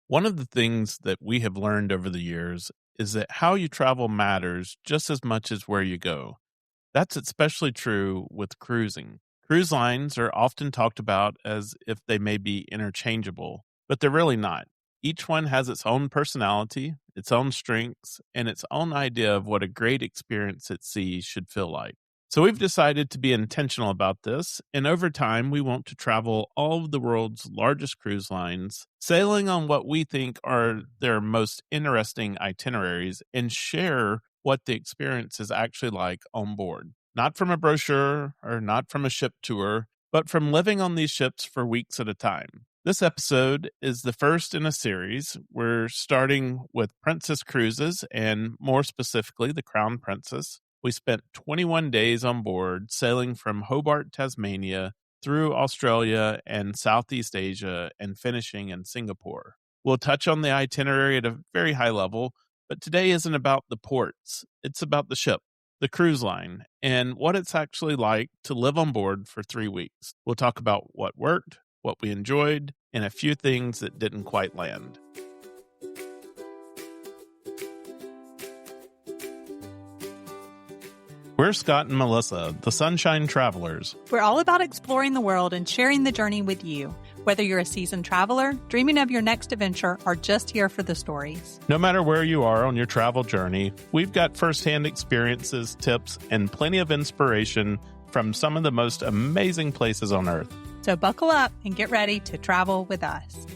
One of the things that we have learned over the years is that how you travel matters just as much as where you go. That's especially true with cruising. Cruise lines are often talked about as if they may be interchangeable, but they're really not. Each one has its own personality, its own strengths, and its own idea of what a great experience at sea should feel like. So we've decided to be intentional about this, and over time, we want to travel all of the world's largest cruise lines, sailing on what we think are their most interesting itineraries, and share what the experience is actually like on board. Not from a brochure or not from a ship tour, but from living on these ships for weeks at a time. This episode is the first in a series. We're starting with Princess Cruises and more specifically the Crown Princess. We spent 21 days on board, sailing from Hobart, Tasmania, through Australia and Southeast Asia, and finishing in Singapore. We'll touch on the itinerary at a very high level, but today isn't about the ports. It's about the ship, the cruise line, and what it's actually like to live on board for 3 weeks. We'll talk about what worked, what we enjoyed, and a few things that didn't quite land. We're Scott and Melissa, the Sunshine Travelers. We're all about exploring the world and sharing the journey with you. Whether you're a seasoned traveler, dreaming of your next adventure, or just here for the stories. No matter where you are on your travel journey, we've got firsthand experiences, tips, and plenty of inspiration from some of the most amazing places on Earth. So buckle up and get ready to travel with us.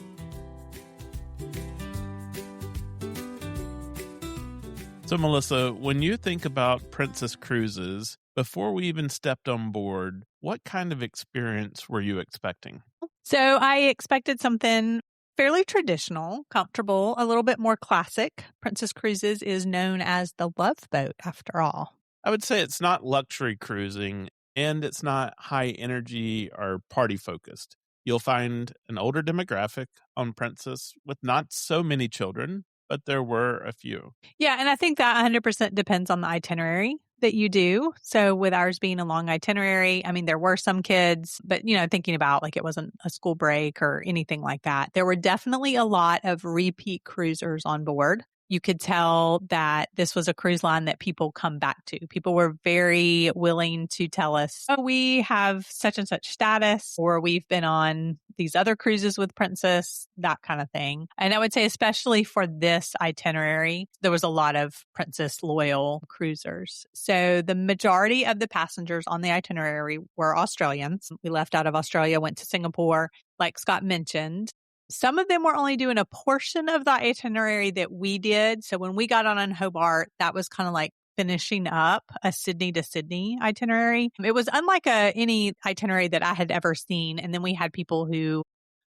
So, Melissa, when you think about Princess Cruises, before we even stepped on board, what kind of experience were you expecting? So I expected something fairly traditional, comfortable, a little bit more classic. Princess Cruises is known as the love boat, after all. I would say it's not luxury cruising and it's not high energy or party focused. You'll find an older demographic on Princess with not so many children, but there were a few. Yeah, and I think that 100% depends on the itinerary that you do. So with ours being a long itinerary, I mean, there were some kids, but, thinking about like it wasn't a school break or anything like that. There were definitely a lot of repeat cruisers on board. You could tell that this was a cruise line that people come back to. People were very willing to tell us, oh, we have such and such status, or we've been on these other cruises with Princess, that kind of thing. And I would say, especially for this itinerary, there was a lot of Princess loyal cruisers. So the majority of the passengers on the itinerary were Australians. We left out of Australia, went to Singapore, like Scott mentioned. Some of them were only doing a portion of the itinerary that we did. So when we got on in Hobart, that was kind of like finishing up a Sydney to Sydney itinerary. It was unlike any itinerary that I had ever seen. And then we had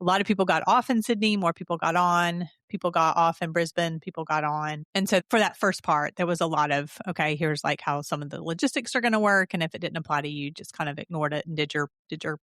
a lot of people got off in Sydney, more people got on, people got off in Brisbane, people got on. And so for that first part, there was a lot of, okay, here's like how some of the logistics are going to work. And if it didn't apply to you, just kind of ignored it and did your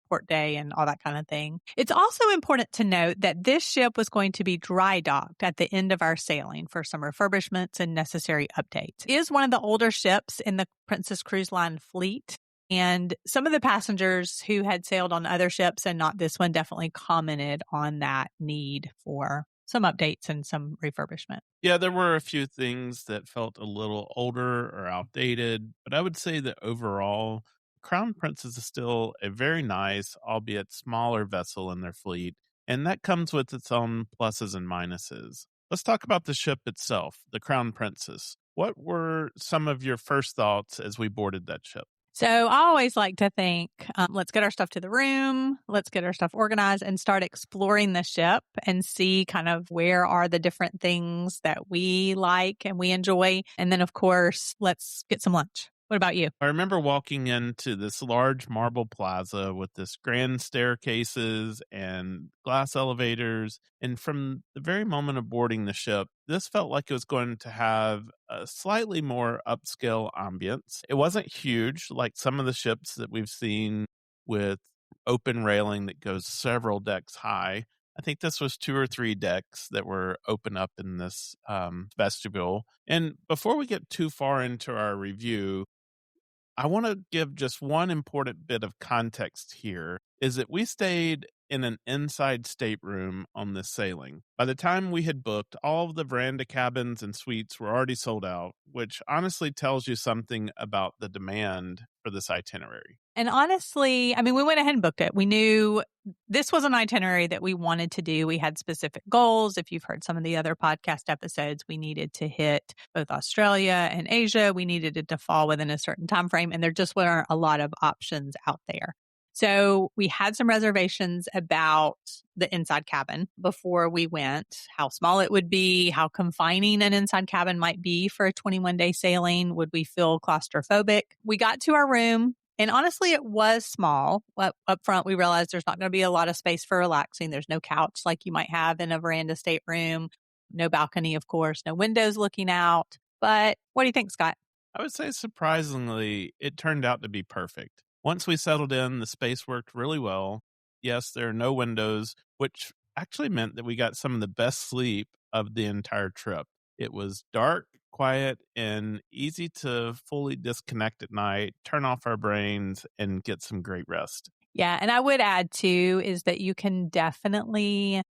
port day and all that kind of thing. It's also important to note that this ship was going to be dry docked at the end of our sailing for some refurbishments and necessary updates. It is one of the older ships in the Princess Cruise Line fleet. And some of the passengers who had sailed on other ships and not this one definitely commented on that need for some updates and some refurbishment. Yeah, there were a few things that felt a little older or outdated, but I would say that overall, Crown Princess is still a very nice, albeit smaller vessel in their fleet, and that comes with its own pluses and minuses. Let's talk about the ship itself, the Crown Princess. What were some of your first thoughts as we boarded that ship? So I always like to think, let's get our stuff to the room, let's get our stuff organized and start exploring the ship and see kind of where are the different things that we like and we enjoy. And then, of course, let's get some lunch. What about you? I remember walking into this large marble plaza with this grand staircases and glass elevators. And from the very moment of boarding the ship, this felt like it was going to have a slightly more upscale ambience. It wasn't huge like some of the ships that we've seen with open railing that goes several decks high. I think this was 2 or 3 decks that were open up in this vestibule. And before we get too far into our review, I want to give just one important bit of context here is that we stayed in an inside stateroom on this sailing. By the time we had booked, all of the veranda cabins and suites were already sold out, which honestly tells you something about the demand for this itinerary. And honestly, I mean, we went ahead and booked it. We knew this was an itinerary that we wanted to do. We had specific goals. If you've heard some of the other podcast episodes, we needed to hit both Australia and Asia. We needed it to fall within a certain time frame, and there just weren't a lot of options out there. So we had some reservations about the inside cabin before we went, how small it would be, how confining an inside cabin might be for a 21-day sailing. Would we feel claustrophobic? We got to our room. And honestly, it was small. Up front, we realized there's not going to be a lot of space for relaxing. There's no couch like you might have in a veranda stateroom, no balcony, of course, no windows looking out. But what do you think, Scott? I would say surprisingly, it turned out to be perfect. Once we settled in, the space worked really well. Yes, there are no windows, which actually meant that we got some of the best sleep of the entire trip. It was dark, quiet, and easy to fully disconnect at night, turn off our brains, and get some great rest. Yeah. And I would add too, is that you can definitely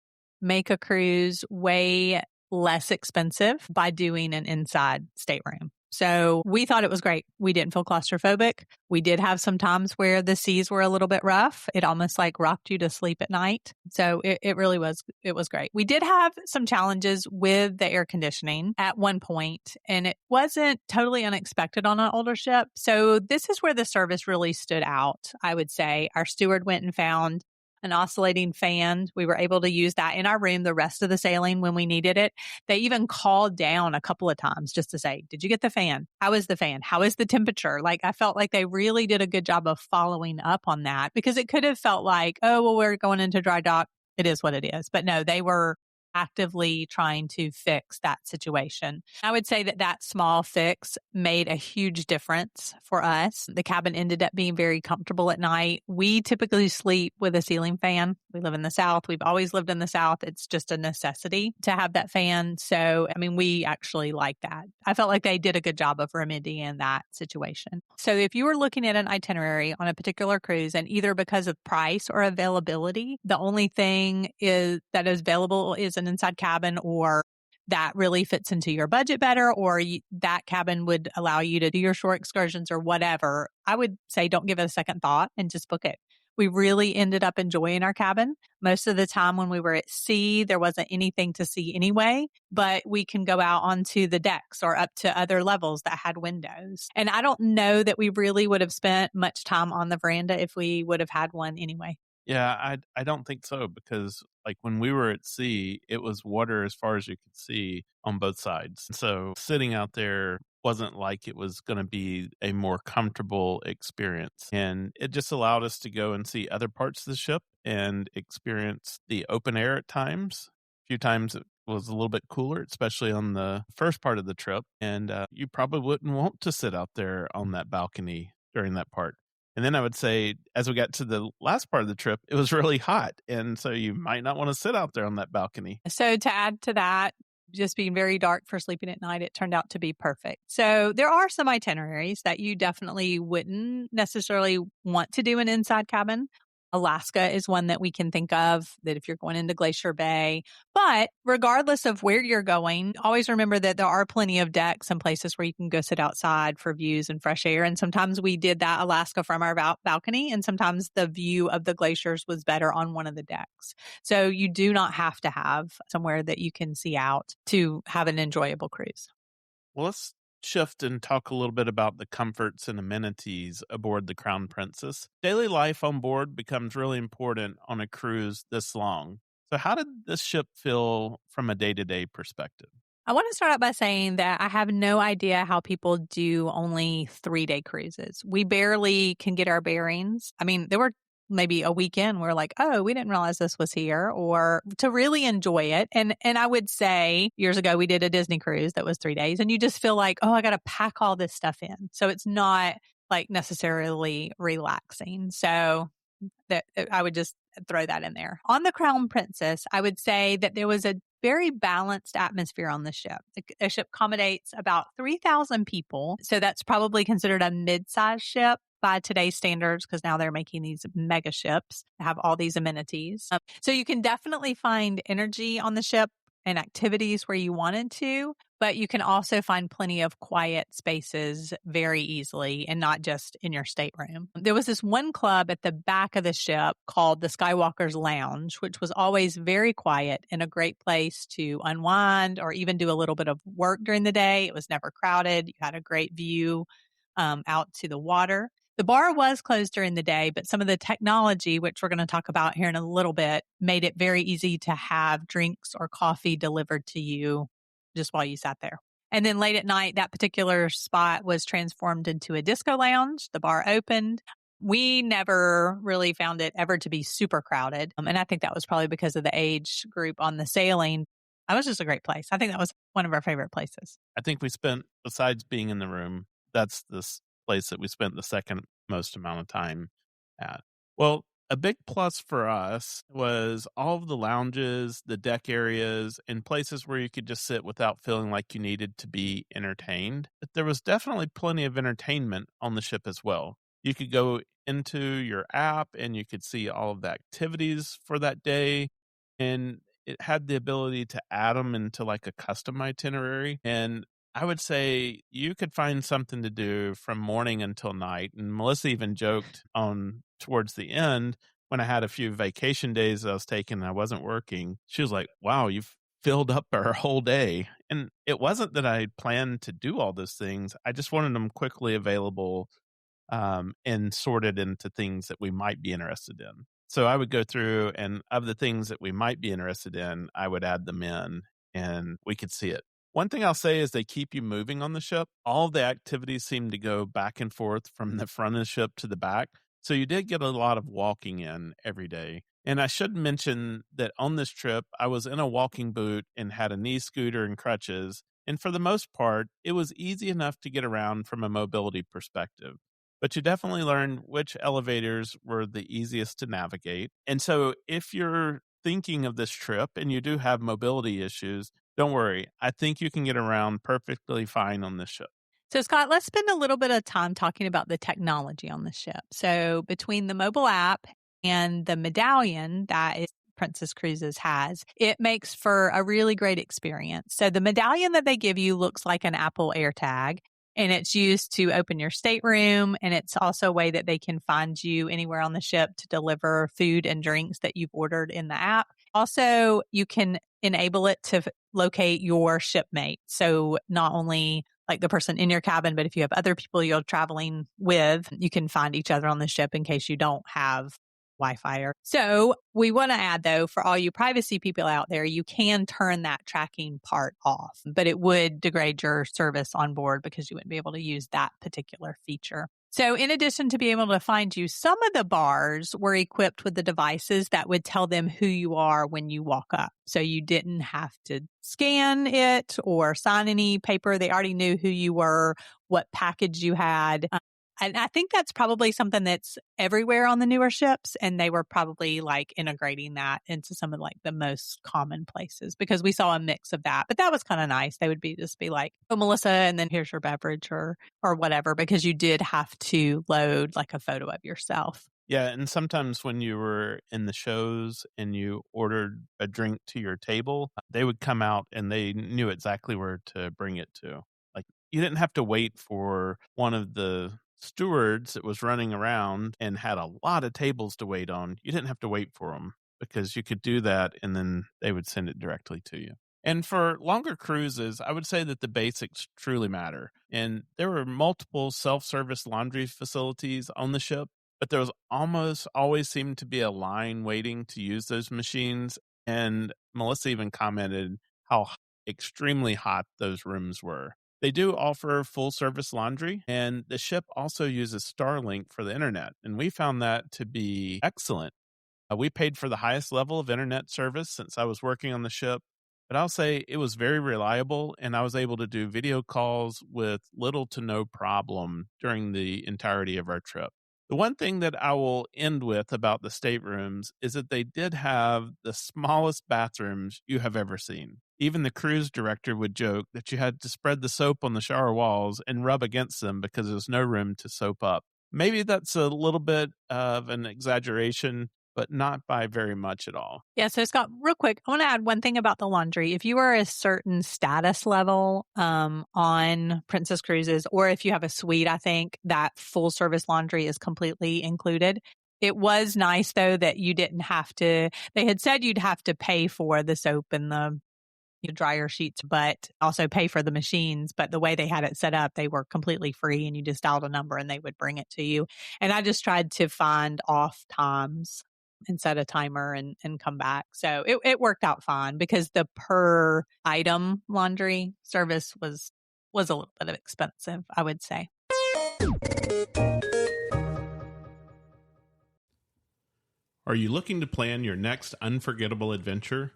make a cruise way less expensive by doing an inside stateroom. So we thought it was great. We didn't feel claustrophobic. We did have some times where the seas were a little bit rough. It almost like rocked you to sleep at night. So it really was, it was great. We did have some challenges with the air conditioning at one point, and it wasn't totally unexpected on an older ship. So this is where the service really stood out. I would say our steward went and found an oscillating fan. We were able to use that in our room the rest of the sailing when we needed it. They even called down a couple of times just to say, did you get the fan? How is the fan? How is the temperature? Like, I felt like they really did a good job of following up on that, because it could have felt like, oh, well, we're going into dry dock. It is what it is. But no, they were actively trying to fix that situation. I would say that that small fix made a huge difference for us. The cabin ended up being very comfortable at night. We typically sleep with a ceiling fan. We live in the South. We've always lived in the South. It's just a necessity to have that fan. So, I mean, we actually like that. I felt like they did a good job of remedying that situation. So if you were looking at an itinerary on a particular cruise, and either because of price or availability, the only thing is that is available is an inside cabin, or that really fits into your budget better, or that cabin would allow you to do your shore excursions or whatever, I would say don't give it a second thought and just book it. We really ended up enjoying our cabin. Most of the time when we were at sea, there wasn't anything to see anyway, but we can go out onto the decks or up to other levels that had windows. And I don't know that we really would have spent much time on the veranda if we would have had one anyway. Yeah, I don't think so, because like when we were at sea, it was water as far as you could see on both sides. So sitting out there wasn't like it was going to be a more comfortable experience. And it just allowed us to go and see other parts of the ship and experience the open air at times. A few times it was a little bit cooler, especially on the first part of the trip. And you probably wouldn't want to sit out there on that balcony during that part. And then I would say, as we got to the last part of the trip, it was really hot. And so you might not want to sit out there on that balcony. So to add to that, just being very dark for sleeping at night, it turned out to be perfect. So there are some itineraries that you definitely wouldn't necessarily want to do an inside cabin. Alaska is one that we can think of, that if you're going into Glacier Bay. But regardless of where you're going, always remember that there are plenty of decks and places where you can go sit outside for views and fresh air. And sometimes we did that Alaska from our balcony, and sometimes the view of the glaciers was better on one of the decks. So you do not have to have somewhere that you can see out to have an enjoyable cruise. Well, let's shift and talk a little bit about the comforts and amenities aboard the Crown Princess. Daily life on board becomes really important on a cruise this long. So, how did this ship feel from a day to day perspective? I want to start out by saying that I have no idea how people do only 3-day cruises. We barely can get our bearings. I mean, there were maybe a weekend we're like, oh, we didn't realize this was here, or to really enjoy it. And I would say years ago, we did a Disney cruise that was 3 days, and you just feel like, oh, I got to pack all this stuff in. So it's not like necessarily relaxing. So that I would just throw that in there. On the Crown Princess, I would say that there was a very balanced atmosphere on the ship. The ship accommodates about 3,000 people. So that's probably considered a mid-sized ship. by today's standards because now they're making these mega ships that have all these amenities. So you can definitely find energy on the ship and activities where you wanted to, but you can also find plenty of quiet spaces very easily and not just in your stateroom. There was this one club at the back of the ship called the Skywalker's Lounge, which was always very quiet and a great place to unwind or even do a little bit of work during the day. It was never crowded. You had a great view out to the water. The bar was closed during the day, but some of the technology, which we're going to talk about here in a little bit, made it very easy to have drinks or coffee delivered to you just while you sat there. And then late at night, that particular spot was transformed into a disco lounge. The bar opened. We never really found it ever to be super crowded. And I think that was probably because of the age group on the sailing. That was just a great place. I think that was one of our favorite places. I think we spent, besides being in the room, that's this place that we spent the second most amount of time at. Well, a big plus for us was all of the lounges, the deck areas, and places where you could just sit without feeling like you needed to be entertained. But there was definitely plenty of entertainment on the ship as well. You could go into your app and you could see all of the activities for that day. And it had the ability to add them into like a custom itinerary. And I would say you could find something to do from morning until night. And Melissa even joked on towards the end when I had a few vacation days that I was taking and I wasn't working. She was like, wow, you've filled up our whole day. And it wasn't that I planned to do all those things. I just wanted them quickly available and sorted into things that we might be interested in. So I would go through and of the things that we might be interested in, I would add them in and we could see it. One thing I'll say is they keep you moving on the ship. All of the activities seem to go back and forth from the front of the ship to the back. So you did get a lot of walking in every day. And I should mention that on this trip, I was in a walking boot and had a knee scooter and crutches. And for the most part, it was easy enough to get around from a mobility perspective. But you definitely learned which elevators were the easiest to navigate. And so if you're thinking of this trip and you do have mobility issues, don't worry. I think you can get around perfectly fine on this ship. So, Scott, let's spend a little bit of time talking about the technology on the ship. So, between the mobile app and the medallion that Princess Cruises has, it makes for a really great experience. So, the medallion that they give you looks like an Apple AirTag, and it's used to open your stateroom. And it's also a way that they can find you anywhere on the ship to deliver food and drinks that you've ordered in the app. Also, you can enable it to locate your shipmate. So, not only like the person in your cabin, but if you have other people you're traveling with, you can find each other on the ship in case you don't have Wi-Fi. So we want to add though, for all you privacy people out there, you can turn that tracking part off, but it would degrade your service on board because you wouldn't be able to use that particular feature. So in addition to being able to find you, some of the bars were equipped with the devices that would tell them who you are when you walk up. So you didn't have to scan it or sign any paper. They already knew who you were, what package you had. And I think that's probably something that's everywhere on the newer ships. And they were probably like integrating that into some of like the most common places because we saw a mix of that. But that was kind of nice. They would just be like, oh, Melissa, and then here's your beverage or whatever, because you did have to load like a photo of yourself. Yeah, and sometimes when you were in the shows and you ordered a drink to your table, they would come out and they knew exactly where to bring it to. Like you didn't have to wait for one of the stewards that was running around and had a lot of tables to wait on. You didn't have to wait for them because you could do that and then they would send it directly to you. And for longer cruises, I would say that the basics truly matter. And there were multiple self-service laundry facilities on the ship, but there was almost always seemed to be a line waiting to use those machines. And Melissa even commented how extremely hot those rooms were. They do offer full service laundry, and the ship also uses Starlink for the internet. And we found that to be excellent. We paid for the highest level of internet service since I was working on the ship, but I'll say it was very reliable, and I was able to do video calls with little to no problem during the entirety of our trip. The one thing that I will end with about the staterooms is that they did have the smallest bathrooms you have ever seen. Even the cruise director would joke that you had to spread the soap on the shower walls and rub against them because there was no room to soap up. Maybe that's a little bit of an exaggeration, but not by very much at all. Yeah, so Scott, real quick, I want to add one thing about the laundry. If you are a certain status level on Princess Cruises, or if you have a suite, I think that full service laundry is completely included. It was nice though that you didn't have to, they had said you'd have to pay for the soap and the dryer sheets, but also pay for the machines. But the way they had it set up, they were completely free and you just dialed a number and they would bring it to you. And I just tried to find off times and set a timer and come back. So it worked out fine because the per item laundry service was a little bit expensive, I would say. Are you looking to plan your next unforgettable adventure?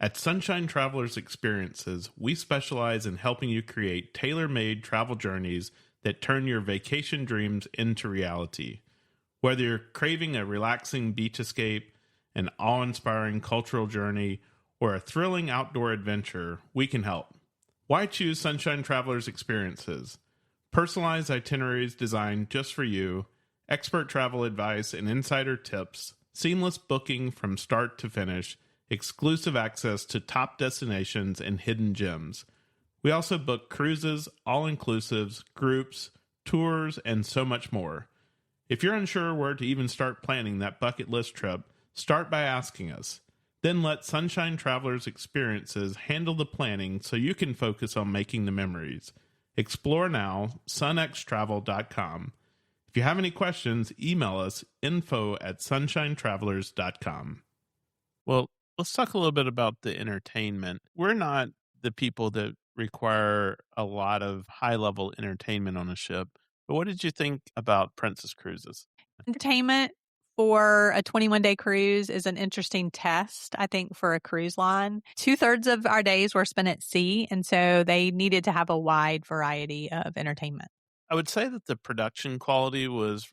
At Sunshine Travelers Experiences, we specialize in helping you create tailor-made travel journeys that turn your vacation dreams into reality. Whether you're craving a relaxing beach escape, an awe-inspiring cultural journey, or a thrilling outdoor adventure, we can help. Why choose Sunshine Travelers Experiences? Personalized itineraries designed just for you, expert travel advice and insider tips, seamless booking from start to finish, exclusive access to top destinations and hidden gems. We also book cruises, all-inclusives, groups, tours, and so much more. If you're unsure where to even start planning that bucket list trip, start by asking us. Then let Sunshine Travelers Experiences handle the planning so you can focus on making the memories. Explore now, sunxtravel.com. If you have any questions, email us info@sunshinetravelers.com. Well, let's talk a little bit about the entertainment. We're not the people that require a lot of high level entertainment on a ship. But what did you think about Princess Cruises? Entertainment for a 21-day cruise is an interesting test, I think, for a cruise line. 2/3 of our days were spent at sea, and so they needed to have a wide variety of entertainment. I would say that the production quality was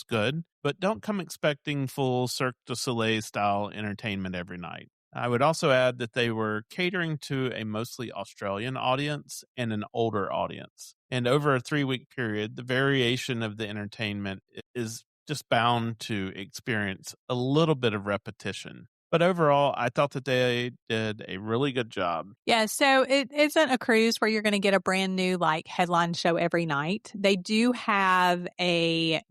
good, but don't come expecting full Cirque du Soleil style entertainment every night. I would also add that they were catering to a mostly Australian audience and an older audience. And over a 3-week period, the variation of the entertainment is just bound to experience a little bit of repetition. But overall, I thought that they did a really good job. Yeah, so it isn't a cruise where you're going to get a brand new like headline show every night. They do have a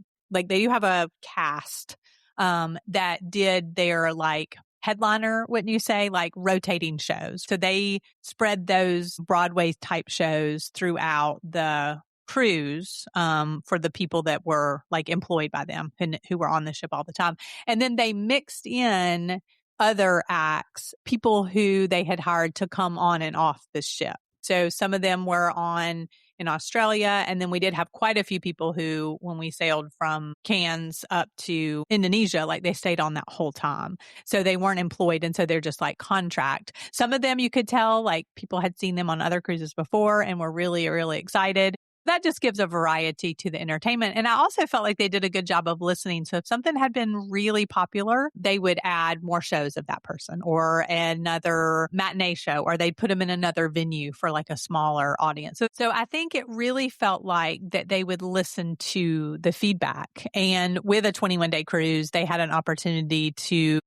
cast that did their like headliner, wouldn't you say, like rotating shows. So they spread those Broadway type shows throughout the cruise for the people that were like employed by them and who were on the ship all the time. And then they mixed in other acts, people who they had hired to come on and off the ship. So some of them were on in Australia. And then we did have quite a few people who, when we sailed from Cairns up to Indonesia, like they stayed on that whole time. So they weren't employed. And so they're just like contract. Some of them you could tell like people had seen them on other cruises before and were really, really excited. That just gives a variety to the entertainment. And I also felt like they did a good job of listening. So if something had been really popular, they would add more shows of that person or another matinee show, or they'd put them in another venue for like a smaller audience. So I think it really felt like that they would listen to the feedback. And with a 21-day cruise, they had an opportunity to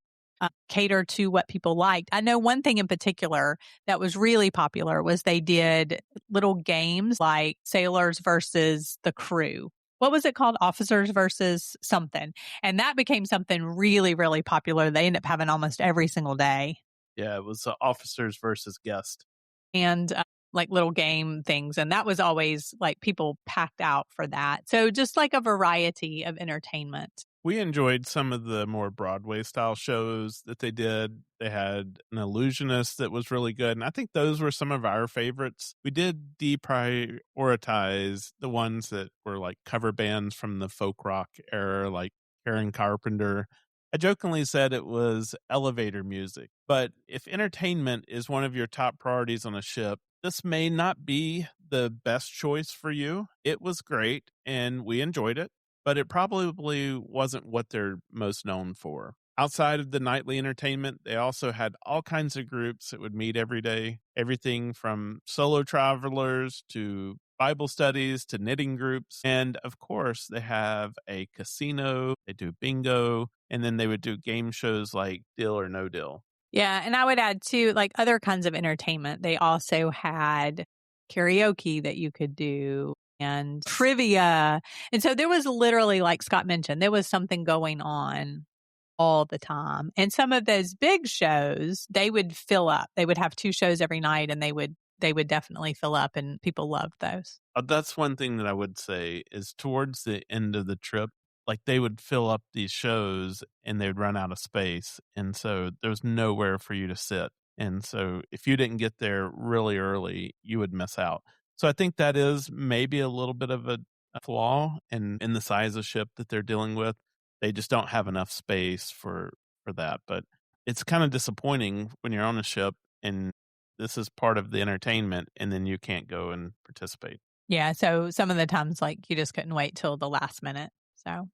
cater to what people liked. I know one thing in particular that was really popular was they did little games like sailors versus the crew. What was it called? Officers versus something. And that became something really, really popular. They ended up having almost every single day. Yeah, it was officers versus guests. And like little game things. And that was always like people packed out for that. So just like a variety of entertainment. We enjoyed some of the more Broadway style shows that they did. They had an illusionist that was really good. And I think those were some of our favorites. We did deprioritize the ones that were like cover bands from the folk rock era, like Karen Carpenter. I jokingly said it was elevator music. But if entertainment is one of your top priorities on a ship, this may not be the best choice for you. It was great and we enjoyed it, but it probably wasn't what they're most known for. Outside of the nightly entertainment, they also had all kinds of groups that would meet every day, everything from solo travelers to Bible studies to knitting groups. And of course, they have a casino, they do bingo, and then they would do game shows like Deal or No Deal. Yeah, and I would add too, like other kinds of entertainment. They also had karaoke that you could do and trivia. And so there was literally, like Scott mentioned, there was something going on all the time. And some of those big shows, they would fill up. They would have 2 shows every night and they would definitely fill up and people loved those. That's one thing that I would say is towards the end of the trip, like they would fill up these shows and they'd run out of space. And so there was nowhere for you to sit. And so if you didn't get there really early, you would miss out. So I think that is maybe a little bit of a flaw in the size of ship that they're dealing with. They just don't have enough space for that. But it's kind of disappointing when you're on a ship and this is part of the entertainment and then you can't go and participate. Yeah, so some of the times, like, you just couldn't wait till the last minute. So,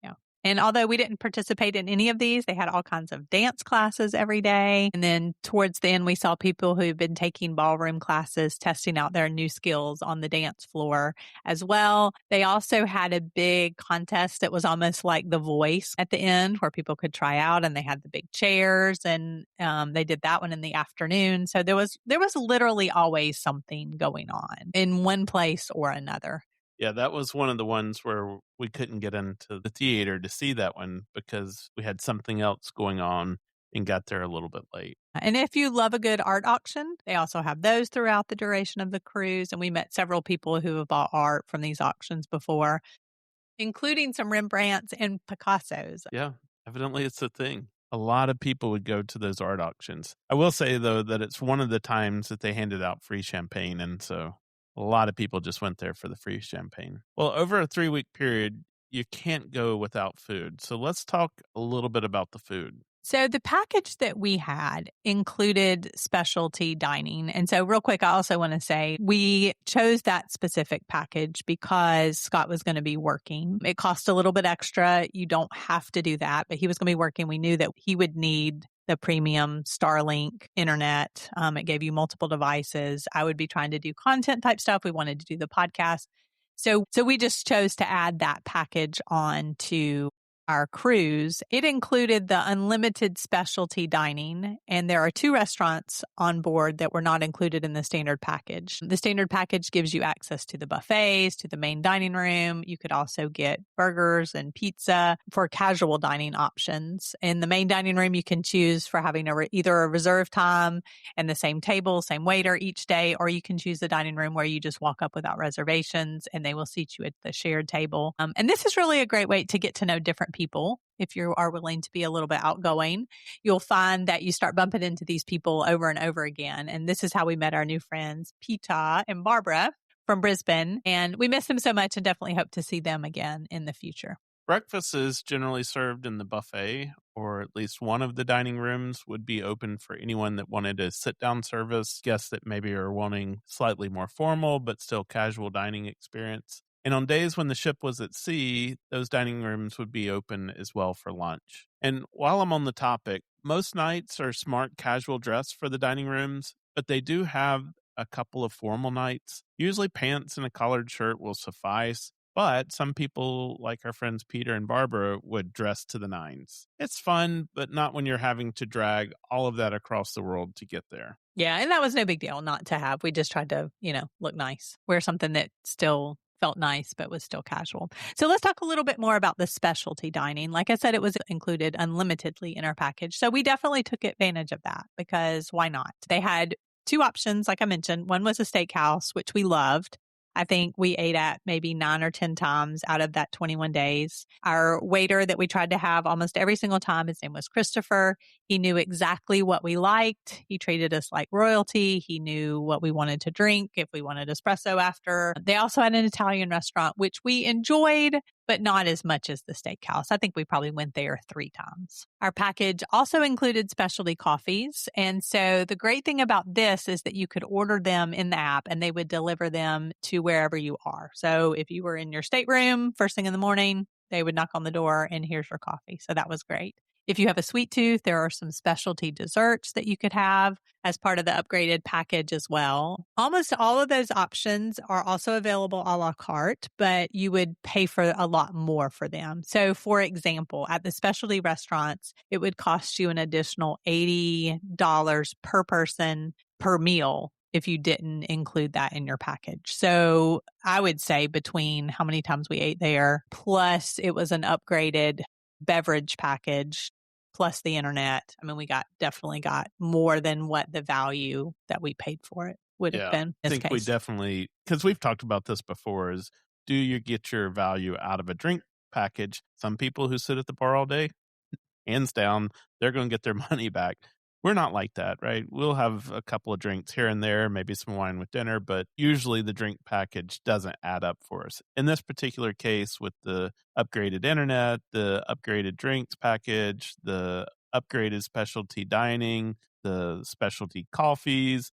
yeah. And although we didn't participate in any of these, they had all kinds of dance classes every day. And then towards the end, we saw people who've been taking ballroom classes, testing out their new skills on the dance floor as well. They also had a big contest that was almost like The Voice at the end where people could try out and they had the big chairs and they did that one in the afternoon. So there was literally always something going on in one place or another. Yeah, that was one of the ones where we couldn't get into the theater to see that one because we had something else going on and got there a little bit late. And if you love a good art auction, they also have those throughout the duration of the cruise. And we met several people who have bought art from these auctions before, including some Rembrandts and Picassos. Yeah, evidently it's a thing. A lot of people would go to those art auctions. I will say, though, that it's one of the times that they handed out free champagne. And so a lot of people just went there for the free champagne. Well, over a 3-week period, you can't go without food. So let's talk a little bit about the food. So the package that we had included specialty dining. And so real quick, I also want to say we chose that specific package because Scott was going to be working. It cost a little bit extra. You don't have to do that, but he was going to be working. We knew that he would need the premium Starlink internet. It gave you multiple devices. I would be trying to do content type stuff. We wanted to do the podcast. So we just chose to add that package on to our cruise. It included the unlimited specialty dining, and there are 2 restaurants on board that were not included in the standard package. The standard package gives you access to the buffets, to the main dining room. You could also get burgers and pizza for casual dining options. In the main dining room, you can choose for having either a reserve time and the same table, same waiter each day, or you can choose the dining room where you just walk up without reservations and they will seat you at the shared table. And this is really a great way to get to know different people. If you are willing to be a little bit outgoing, you'll find that you start bumping into these people over and over again. And this is how we met our new friends, Peta and Barbara from Brisbane. And we miss them so much and definitely hope to see them again in the future. Breakfast is generally served in the buffet, or at least one of the dining rooms would be open for anyone that wanted a sit down service, guests that maybe are wanting slightly more formal but still casual dining experience. And on days when the ship was at sea, those dining rooms would be open as well for lunch. And while I'm on the topic, most nights are smart casual dress for the dining rooms, but they do have a couple of formal nights. Usually pants and a collared shirt will suffice, but some people, like our friends Peter and Barbara, would dress to the nines. It's fun, but not when you're having to drag all of that across the world to get there. Yeah, and that was no big deal not to have. We just tried to, look nice, wear something that still felt nice, but was still casual. So let's talk a little bit more about the specialty dining. Like I said, it was included unlimitedly in our package. So we definitely took advantage of that because why not? They had 2 options, like I mentioned. One was a steakhouse, which we loved. I think we ate at maybe 9 or 10 times out of that 21 days. Our waiter that we tried to have almost every single time, his name was Christopher. He knew exactly what we liked. He treated us like royalty. He knew what we wanted to drink, if we wanted espresso after. They also had an Italian restaurant, which we enjoyed, but not as much as the steakhouse. I think we probably went there 3 times. Our package also included specialty coffees. And so the great thing about this is that you could order them in the app and they would deliver them to wherever you are. So if you were in your stateroom first thing in the morning, they would knock on the door and here's your coffee. So that was great. If you have a sweet tooth, there are some specialty desserts that you could have as part of the upgraded package as well. Almost all of those options are also available a la carte, but you would pay for a lot more for them. So, for example, at the specialty restaurants, it would cost you an additional $80 per person per meal if you didn't include that in your package. So I would say between how many times we ate there, plus it was an upgraded beverage package, plus the internet. I mean, we definitely got more than what the value that we paid for it would have Yeah. been in I this think we case. definitely, because we've talked about this before, is do you get your value out of a drink package? Some people who sit at the bar all day, hands down, they're going to get their money back. We're not like that, right? We'll have a couple of drinks here and there, maybe some wine with dinner, but usually the drink package doesn't add up for us. In this particular case, with the upgraded internet, the upgraded drinks package, the upgraded specialty dining, the specialty coffees,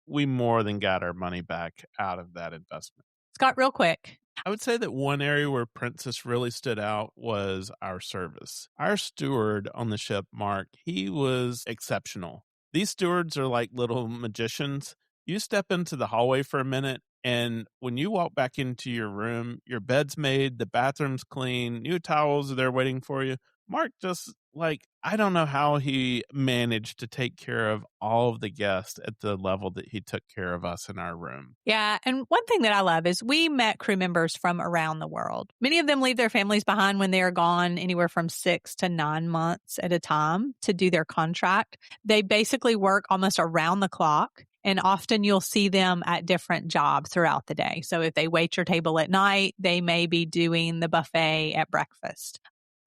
we more than got our money back out of that investment. Scott, real quick. I would say that one area where Princess really stood out was our service. Our steward on the ship, Mark, he was exceptional. These stewards are like little magicians. You step into the hallway for a minute, and when you walk back into your room, your bed's made, the bathroom's clean, new towels are there waiting for you. Mark just like, I don't know how he managed to take care of all of the guests at the level that he took care of us in our room. Yeah. And one thing that I love is we met crew members from around the world. Many of them leave their families behind when they are gone anywhere from 6 to 9 months at a time to do their contract. They basically work almost around the clock. And often you'll see them at different jobs throughout the day. So if they wait your table at night, they may be doing the buffet at breakfast.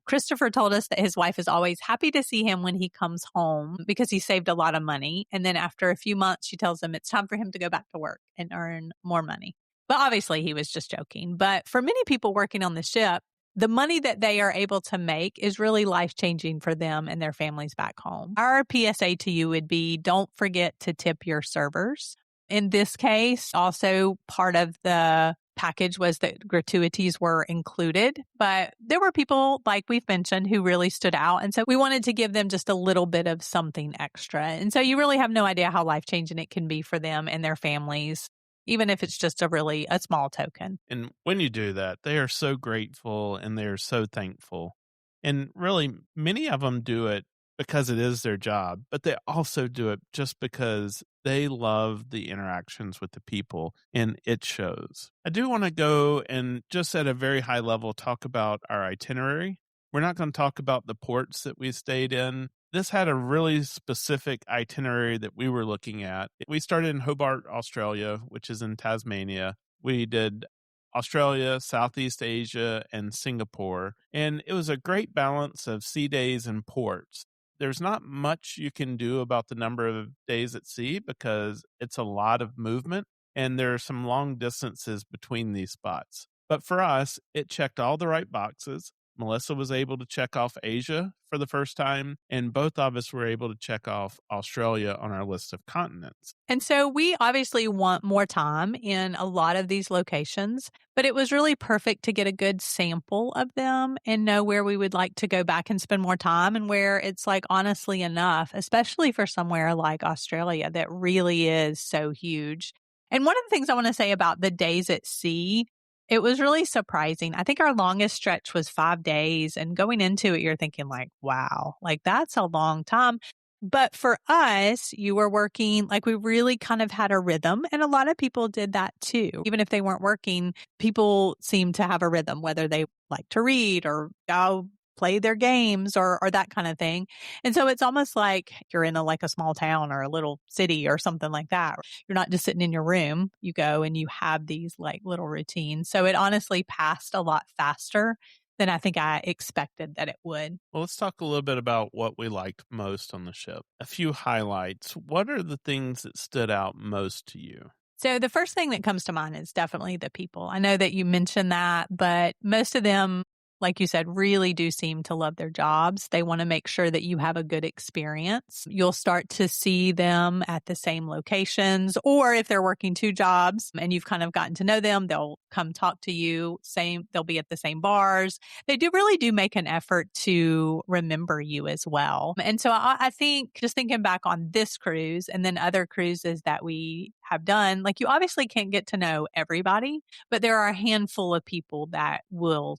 Christopher told us that his wife is always happy to see him when he comes home because he saved a lot of money. And then after a few months, she tells him it's time for him to go back to work and earn more money. But obviously, he was just joking. But for many people working on the ship, the money that they are able to make is really life changing for them and their families back home. Our PSA to you would be don't forget to tip your servers. In this case, also part of the package was that gratuities were included, but there were people, like we've mentioned, who really stood out. And so we wanted to give them just a little bit of something extra. And so you really have no idea how life changing it can be for them and their families, even if it's just a small token. And when you do that, they are so grateful and they're so thankful. And really, many of them do it because it is their job, but they also do it just because they love the interactions with the people and it shows. I do want to go and just at a very high level talk about our itinerary. We're not going to talk about the ports that we stayed in. This had a really specific itinerary that we were looking at. We started in Hobart, Australia, which is in Tasmania. We did Australia, Southeast Asia, and Singapore. And it was a great balance of sea days and ports. There's not much you can do about the number of days at sea because it's a lot of movement and there are some long distances between these spots. But for us, it checked all the right boxes. Melissa was able to check off Asia for the first time, and both of us were able to check off Australia on our list of continents. And so we obviously want more time in a lot of these locations, but it was really perfect to get a good sample of them and know where we would like to go back and spend more time and where it's like honestly enough, especially for somewhere like Australia that really is so huge. And one of the things I want to say about the days at sea, it was really surprising. I think our longest stretch was 5 days. And going into it, you're thinking like, wow, like that's a long time. But for us, you were working, like we really kind of had a rhythm. And a lot of people did that too. Even if they weren't working, people seemed to have a rhythm, whether they like to read or go play their games or that kind of thing. And so it's almost like you're in like a small town or a little city or something like that. You're not just sitting in your room. You go and you have these like little routines. So it honestly passed a lot faster than I think I expected that it would. Well, let's talk a little bit about what we liked most on the ship. A few highlights. What are the things that stood out most to you? So the first thing that comes to mind is definitely the people. I know that you mentioned that, but most of them like you said, really do seem to love their jobs. They want to make sure that you have a good experience. You'll start to see them at the same locations, or if they're working 2 jobs and you've kind of gotten to know them, they'll come talk to you. They'll be at the same bars. They really do make an effort to remember you as well. And so I think just thinking back on this cruise and then other cruises that we have done, like you obviously can't get to know everybody, but there are a handful of people that will,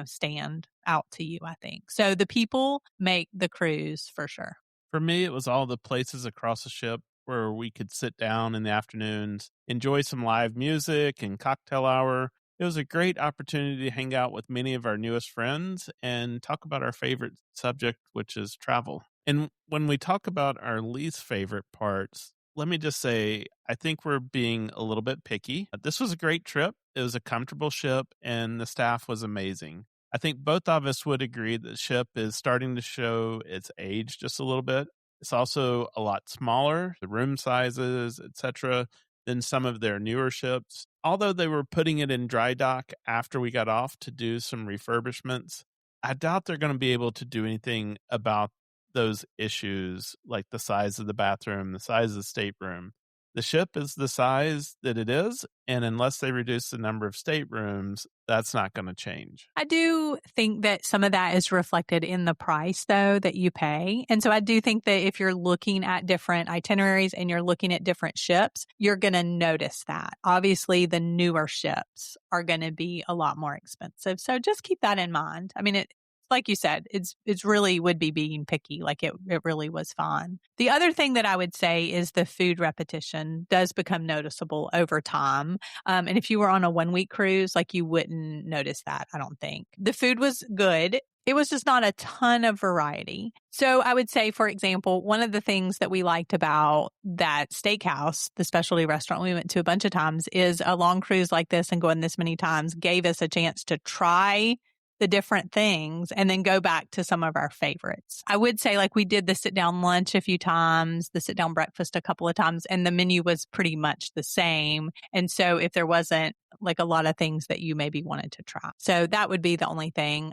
stand out to you, I think. So the people make the cruise for sure. For me, it was all the places across the ship where we could sit down in the afternoons, enjoy some live music and cocktail hour. It was a great opportunity to hang out with many of our newest friends and talk about our favorite subject, which is travel. And when we talk about our least favorite parts, let me just say, I think we're being a little bit picky. This was a great trip. It was a comfortable ship, and the staff was amazing. I think both of us would agree that the ship is starting to show its age just a little bit. It's also a lot smaller, the room sizes, etc., than some of their newer ships. Although they were putting it in dry dock after we got off to do some refurbishments, I doubt they're going to be able to do anything about those issues, like the size of the bathroom, the size of the stateroom. The ship is the size that it is, and unless they reduce the number of staterooms, that's not going to change. I do think that some of that is reflected in the price, though, that you pay. And so I do think that if you're looking at different itineraries and you're looking at different ships, you're going to notice that. Obviously, the newer ships are going to be a lot more expensive. So just keep that in mind. I mean, like you said, it's really would be being picky. Like it really was fun. The other thing that I would say is the food repetition does become noticeable over time. And if you were on a 1-week cruise, like you wouldn't notice that, I don't think. The food was good. It was just not a ton of variety. So I would say, for example, one of the things that we liked about that steakhouse, the specialty restaurant we went to a bunch of times, is a long cruise like this and going this many times gave us a chance to try the different things and then go back to some of our favorites. I would say like we did the sit down lunch a few times, the sit down breakfast a couple of times, and the menu was pretty much the same. And so if there wasn't like a lot of things that you maybe wanted to try. So that would be the only thing.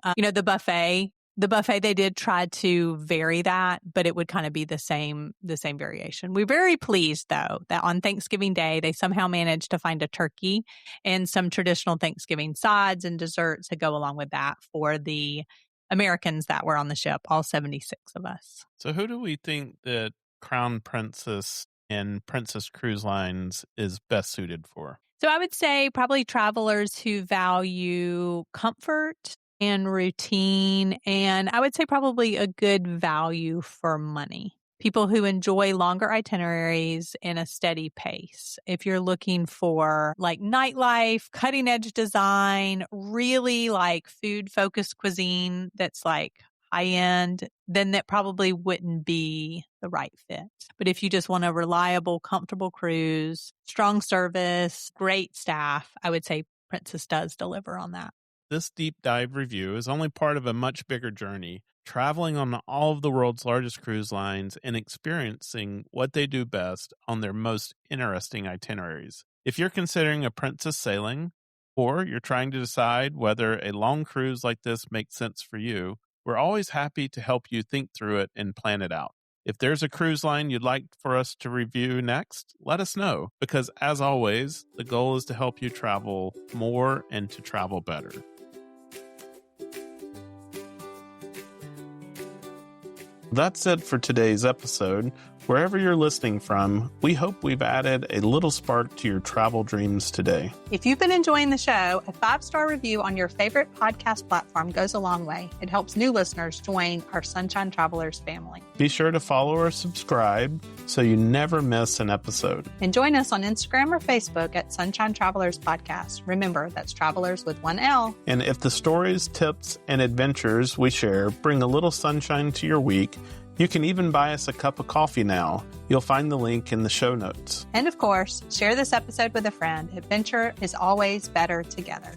The buffet, they did try to vary that, but it would kind of be the same variation. We're very pleased, though, that on Thanksgiving Day, they somehow managed to find a turkey and some traditional Thanksgiving sides and desserts to go along with that for the Americans that were on the ship, all 76 of us. So who do we think that Crown Princess and Princess Cruise Lines is best suited for? So I would say probably travelers who value comfort and routine, and I would say probably a good value for money. People who enjoy longer itineraries and a steady pace. If you're looking for like nightlife, cutting edge design, really like food focused cuisine that's like high end, then that probably wouldn't be the right fit. But if you just want a reliable, comfortable cruise, strong service, great staff, I would say Princess does deliver on that. This deep dive review is only part of a much bigger journey, traveling on all of the world's largest cruise lines and experiencing what they do best on their most interesting itineraries. If you're considering a Princess sailing, or you're trying to decide whether a long cruise like this makes sense for you, we're always happy to help you think through it and plan it out. If there's a cruise line you'd like for us to review next, let us know, because as always, the goal is to help you travel more and to travel better. That's it for today's episode. Wherever you're listening from, we hope we've added a little spark to your travel dreams today. If you've been enjoying the show, a 5-star review on your favorite podcast platform goes a long way. It helps new listeners join our Sunshine Travelers family. Be sure to follow or subscribe so you never miss an episode. And join us on Instagram or Facebook at Sunshine Travelers Podcast. Remember, that's Travelers with 1 L. And if the stories, tips, and adventures we share bring a little sunshine to your week, you can even buy us a cup of coffee now. You'll find the link in the show notes. And of course, share this episode with a friend. Adventure is always better together.